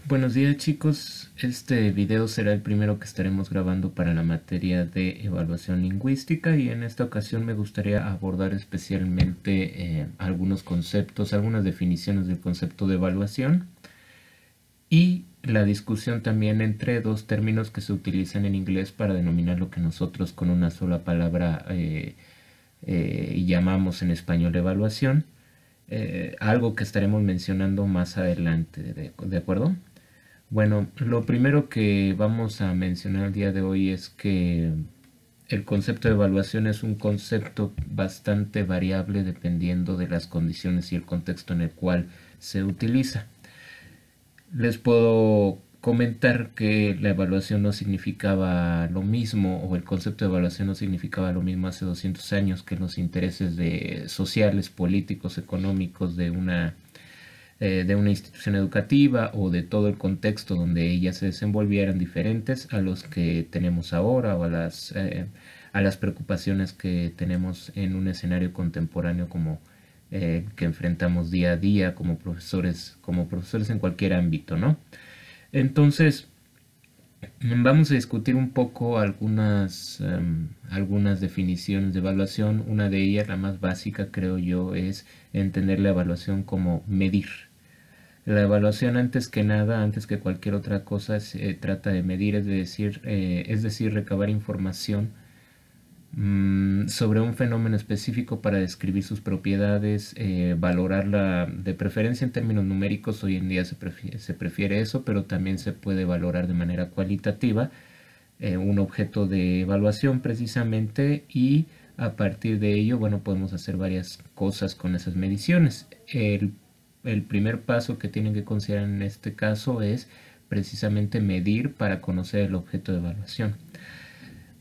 Buenos días chicos, este video será el primero que estaremos grabando para la materia de evaluación lingüística y en esta ocasión me gustaría abordar especialmente algunos conceptos, algunas definiciones del concepto de evaluación y la discusión también entre dos términos que se utilizan en inglés para denominar lo que nosotros con una sola palabra llamamos en español evaluación. Algo que estaremos mencionando más adelante, ¿de acuerdo? Bueno, lo primero que vamos a mencionar el día de hoy es que el concepto de evaluación es un concepto bastante variable dependiendo de las condiciones y el contexto en el cual se utiliza. Les puedo comentar que la evaluación no significaba lo mismo, o el concepto de evaluación no significaba lo mismo hace 200 años, que los intereses sociales, políticos, económicos de una institución educativa o de todo el contexto donde ella se desenvolvía eran diferentes a los que tenemos ahora o a las preocupaciones que tenemos en un escenario contemporáneo como que enfrentamos día a día como profesores en cualquier ámbito, ¿no? Entonces, vamos a discutir un poco algunas definiciones de evaluación. Una de ellas, la más básica, creo yo, es entender la evaluación como medir. La evaluación, antes que nada, antes que cualquier otra cosa, se trata de medir, es decir, recabar información sobre un fenómeno específico para describir sus propiedades, valorarla de preferencia en términos numéricos. Hoy en día se prefiere eso, pero también se puede valorar de manera cualitativa un objeto de evaluación precisamente, y a partir de ello, bueno, podemos hacer varias cosas con esas mediciones. El primer paso que tienen que considerar en este caso es precisamente medir para conocer el objeto de evaluación.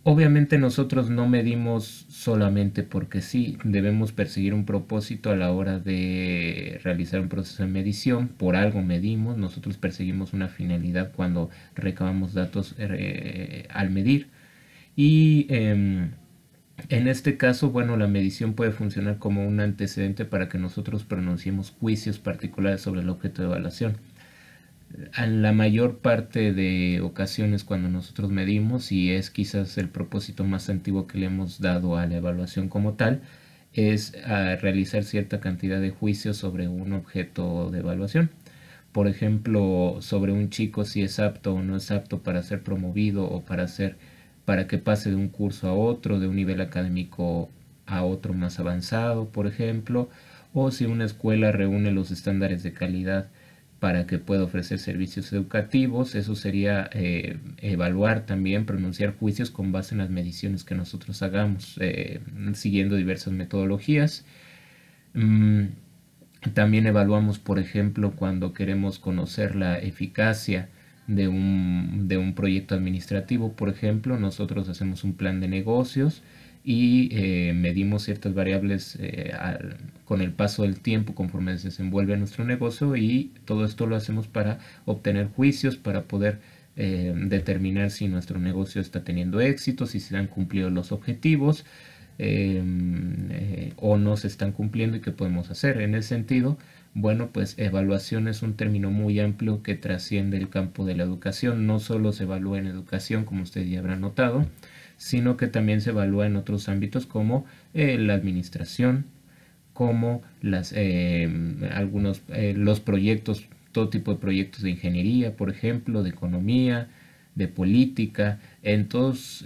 Obviamente nosotros no medimos solamente porque sí, debemos perseguir un propósito a la hora de realizar un proceso de medición. Por algo medimos, nosotros perseguimos una finalidad cuando recabamos datos al medir. Y en este caso, bueno, la medición puede funcionar como un antecedente para que nosotros pronunciemos juicios particulares sobre el objeto de evaluación. En la mayor parte de ocasiones cuando nosotros medimos, y es quizás el propósito más antiguo que le hemos dado a la evaluación como tal, es realizar cierta cantidad de juicios sobre un objeto de evaluación. Por ejemplo, sobre un chico, si es apto o no es apto para ser promovido o para que pase de un curso a otro, de un nivel académico a otro más avanzado, por ejemplo, o si una escuela reúne los estándares de calidad para que pueda ofrecer servicios educativos. Eso sería evaluar también, pronunciar juicios con base en las mediciones que nosotros hagamos, siguiendo diversas metodologías. También evaluamos, por ejemplo, cuando queremos conocer la eficacia de un proyecto administrativo. Por ejemplo, nosotros hacemos un plan de negocios y medimos ciertas variables con el paso del tiempo conforme se desenvuelve nuestro negocio, y todo esto lo hacemos para obtener juicios, para poder determinar si nuestro negocio está teniendo éxito, si se han cumplido los objetivos o no se están cumpliendo, y qué podemos hacer en ese sentido. Bueno, pues evaluación es un término muy amplio que trasciende el campo de la educación. No solo se evalúa en educación, como ustedes ya habrán notado, sino que también se evalúa en otros ámbitos como la administración, como los proyectos, todo tipo de proyectos de ingeniería, por ejemplo, de economía, de política. En todos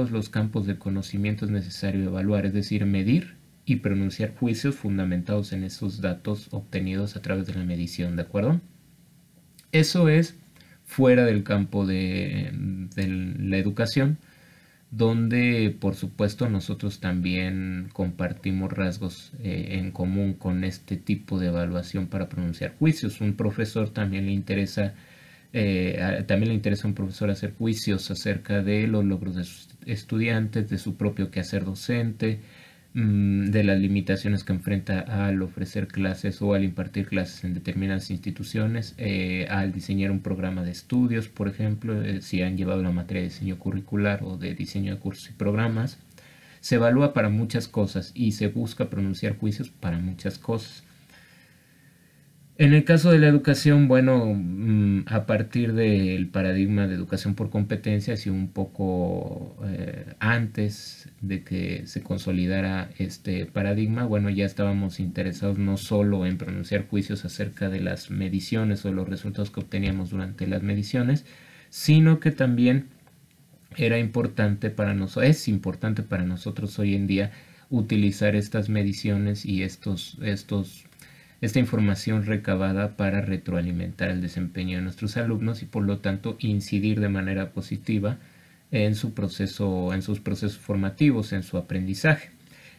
los campos de conocimiento es necesario evaluar, es decir, medir y pronunciar juicios fundamentados en esos datos obtenidos a través de la medición, ¿de acuerdo? Eso es fuera del campo de la educación, donde por supuesto nosotros también compartimos rasgos en común con este tipo de evaluación para pronunciar juicios. Un profesor también le interesa a un profesor hacer juicios acerca de los logros de sus estudiantes, de su propio quehacer docente, de las limitaciones que enfrenta al ofrecer clases o al impartir clases en determinadas instituciones, al diseñar un programa de estudios, por ejemplo, si han llevado la materia de diseño curricular o de diseño de cursos y programas. Se evalúa para muchas cosas y se busca pronunciar juicios para muchas cosas. En el caso de la educación, bueno, a partir del paradigma de educación por competencias y un poco antes de que se consolidara este paradigma, bueno, ya estábamos interesados no solo en pronunciar juicios acerca de las mediciones o los resultados que obteníamos durante las mediciones, sino que también era importante para nosotros, es importante para nosotros hoy en día utilizar estas mediciones y esta información recabada para retroalimentar el desempeño de nuestros alumnos y por lo tanto incidir de manera positiva en su proceso, en sus procesos formativos, en su aprendizaje.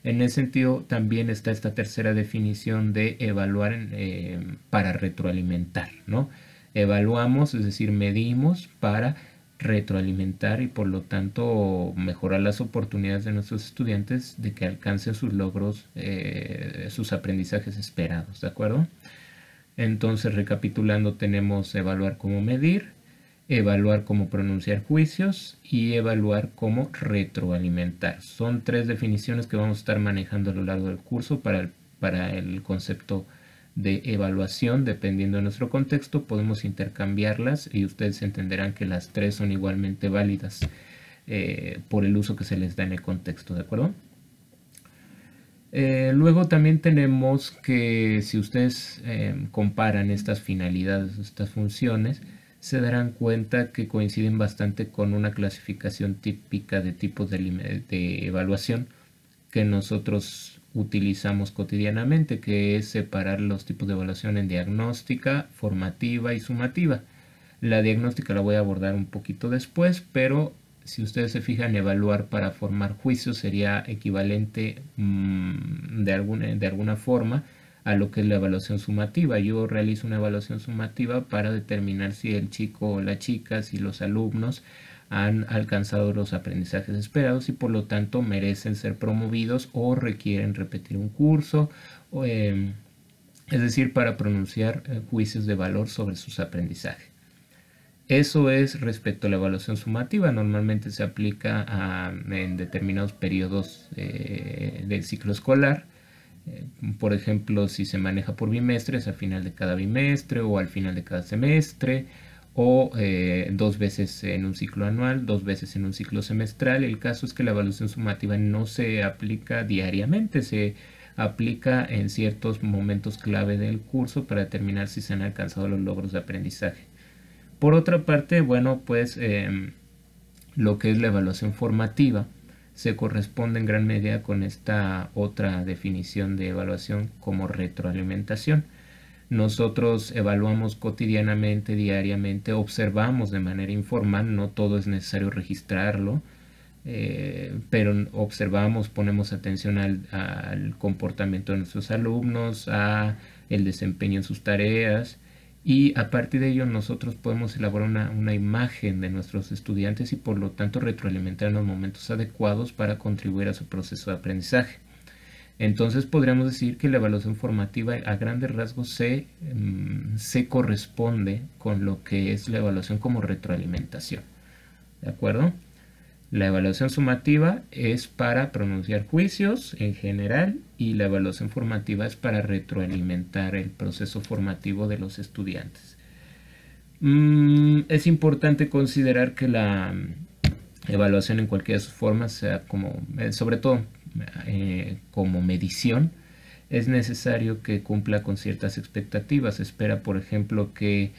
En ese sentido también está esta tercera definición de evaluar para retroalimentar, ¿no? Evaluamos, es decir, medimos para retroalimentar y por lo tanto mejorar las oportunidades de nuestros estudiantes de que alcancen sus logros, sus aprendizajes esperados, ¿de acuerdo? Entonces, recapitulando, tenemos evaluar cómo medir, evaluar cómo pronunciar juicios y evaluar cómo retroalimentar. Son tres definiciones que vamos a estar manejando a lo largo del curso para el concepto de evaluación. Dependiendo de nuestro contexto, podemos intercambiarlas y ustedes entenderán que las tres son igualmente válidas por el uso que se les da en el contexto, ¿de acuerdo? Luego también tenemos que si ustedes comparan estas finalidades, estas funciones, se darán cuenta que coinciden bastante con una clasificación típica de tipos de evaluación que nosotros utilizamos cotidianamente, que es separar los tipos de evaluación en diagnóstica, formativa y sumativa. La diagnóstica la voy a abordar un poquito después, pero si ustedes se fijan, evaluar para formar juicios sería equivalente de alguna forma a lo que es la evaluación sumativa. Yo realizo una evaluación sumativa para determinar si el chico o la chica, si los alumnos han alcanzado los aprendizajes esperados y por lo tanto merecen ser promovidos o requieren repetir un curso, es decir, para pronunciar juicios de valor sobre sus aprendizajes. Eso es respecto a la evaluación sumativa. Normalmente se aplica en determinados periodos del ciclo escolar. Por ejemplo, si se maneja por bimestres, al final de cada bimestre o al final de cada semestre, o dos veces en un ciclo anual, dos veces en un ciclo semestral. El caso es que la evaluación sumativa no se aplica diariamente, se aplica en ciertos momentos clave del curso para determinar si se han alcanzado los logros de aprendizaje. Por otra parte, bueno, pues lo que es la evaluación formativa se corresponde en gran medida con esta otra definición de evaluación como retroalimentación. Nosotros evaluamos cotidianamente, diariamente, observamos de manera informal, no todo es necesario registrarlo, pero observamos, ponemos atención al comportamiento de nuestros alumnos, a el desempeño en sus tareas y a partir de ello nosotros podemos elaborar una imagen de nuestros estudiantes y por lo tanto retroalimentar en los momentos adecuados para contribuir a su proceso de aprendizaje. Entonces podríamos decir que la evaluación formativa a grandes rasgos se corresponde con lo que es la evaluación como retroalimentación. ¿De acuerdo? La evaluación sumativa es para pronunciar juicios en general y la evaluación formativa es para retroalimentar el proceso formativo de los estudiantes. Es importante considerar que la evaluación en cualquiera de sus formas, sea como, sobre todo como medición, es necesario que cumpla con ciertas expectativas. Se espera, por ejemplo, que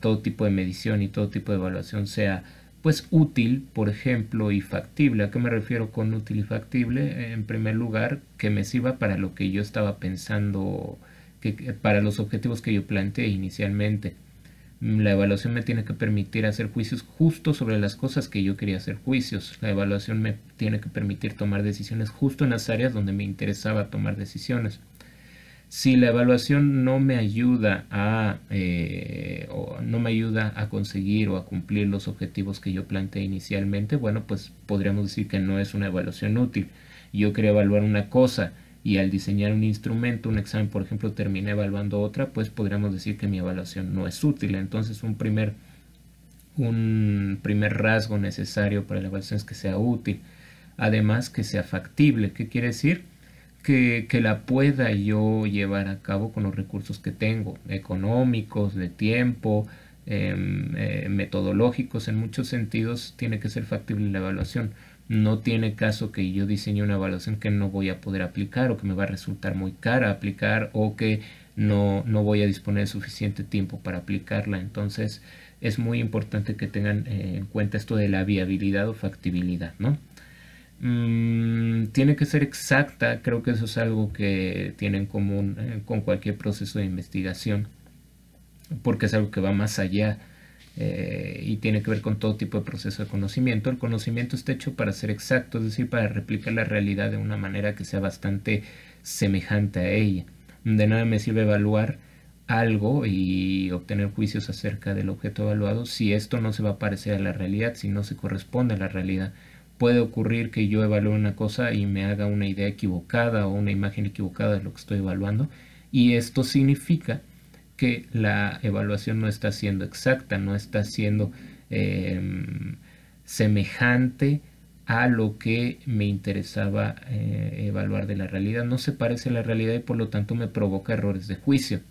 todo tipo de medición y todo tipo de evaluación sea pues útil, por ejemplo, y factible. ¿A qué me refiero con útil y factible? En primer lugar, que me sirva para lo que yo estaba pensando, para los objetivos que yo planteé inicialmente. La evaluación me tiene que permitir hacer juicios justo sobre las cosas que yo quería hacer juicios. La evaluación me tiene que permitir tomar decisiones justo en las áreas donde me interesaba tomar decisiones. Si la evaluación no me ayuda a conseguir o a cumplir los objetivos que yo planteé inicialmente, bueno, pues podríamos decir que no es una evaluación útil. Yo quería evaluar una cosa y al diseñar un instrumento, un examen, por ejemplo, terminé evaluando otra, pues podríamos decir que mi evaluación no es útil. Entonces, un primer rasgo necesario para la evaluación es que sea útil. Además, que sea factible. ¿Qué quiere decir? que la pueda yo llevar a cabo con los recursos que tengo, económicos, de tiempo, metodológicos. En muchos sentidos tiene que ser factible la evaluación. No tiene caso que yo diseñe una evaluación que no voy a poder aplicar, o que me va a resultar muy cara aplicar, o que no voy a disponer de suficiente tiempo para aplicarla. Entonces es muy importante que tengan en cuenta esto de la viabilidad o factibilidad, ¿no? Tiene que ser exacta. Creo que eso es algo que tiene en común con cualquier proceso de investigación, porque es algo que va más allá y tiene que ver con todo tipo de proceso de conocimiento. El conocimiento está hecho para ser exacto, es decir, para replicar la realidad de una manera que sea bastante semejante a ella. De nada me sirve evaluar algo y obtener juicios acerca del objeto evaluado si esto no se va a parecer a la realidad, si no se corresponde a la realidad. Puede ocurrir que yo evalúe una cosa y me haga una idea equivocada o una imagen equivocada de lo que estoy evaluando, y esto significa que la evaluación no está siendo exacta, no está siendo semejante a lo que me interesaba evaluar de la realidad. No se parece a la realidad y por lo tanto me provoca errores de juicio.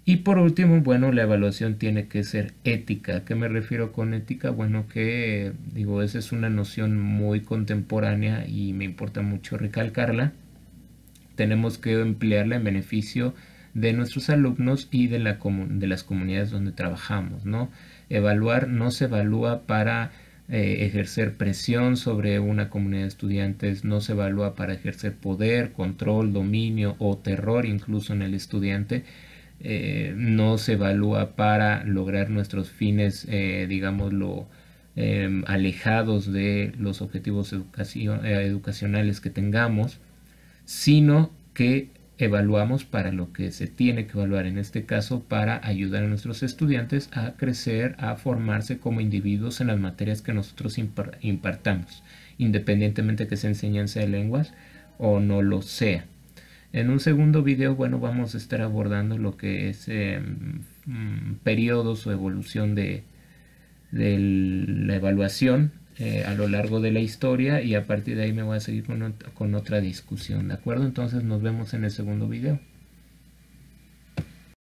Y por último, bueno, la evaluación tiene que ser ética. ¿A qué me refiero con ética? Bueno, que digo, esa es una noción muy contemporánea y me importa mucho recalcarla. Tenemos que emplearla en beneficio de nuestros alumnos y de las comunidades donde trabajamos, ¿no? Evaluar no se evalúa para ejercer presión sobre una comunidad de estudiantes, no se evalúa para ejercer poder, control, dominio o terror incluso en el estudiante. No se evalúa para lograr nuestros fines, digámoslo, alejados de los objetivos educacionales que tengamos, sino que evaluamos para lo que se tiene que evaluar, en este caso para ayudar a nuestros estudiantes a crecer, a formarse como individuos en las materias que nosotros impartamos, independientemente que sea enseñanza de lenguas o no lo sea. En un segundo video, bueno, vamos a estar abordando lo que es periodos o evolución de la evaluación a lo largo de la historia, y a partir de ahí me voy a seguir con otra discusión, ¿de acuerdo? Entonces nos vemos en el segundo video.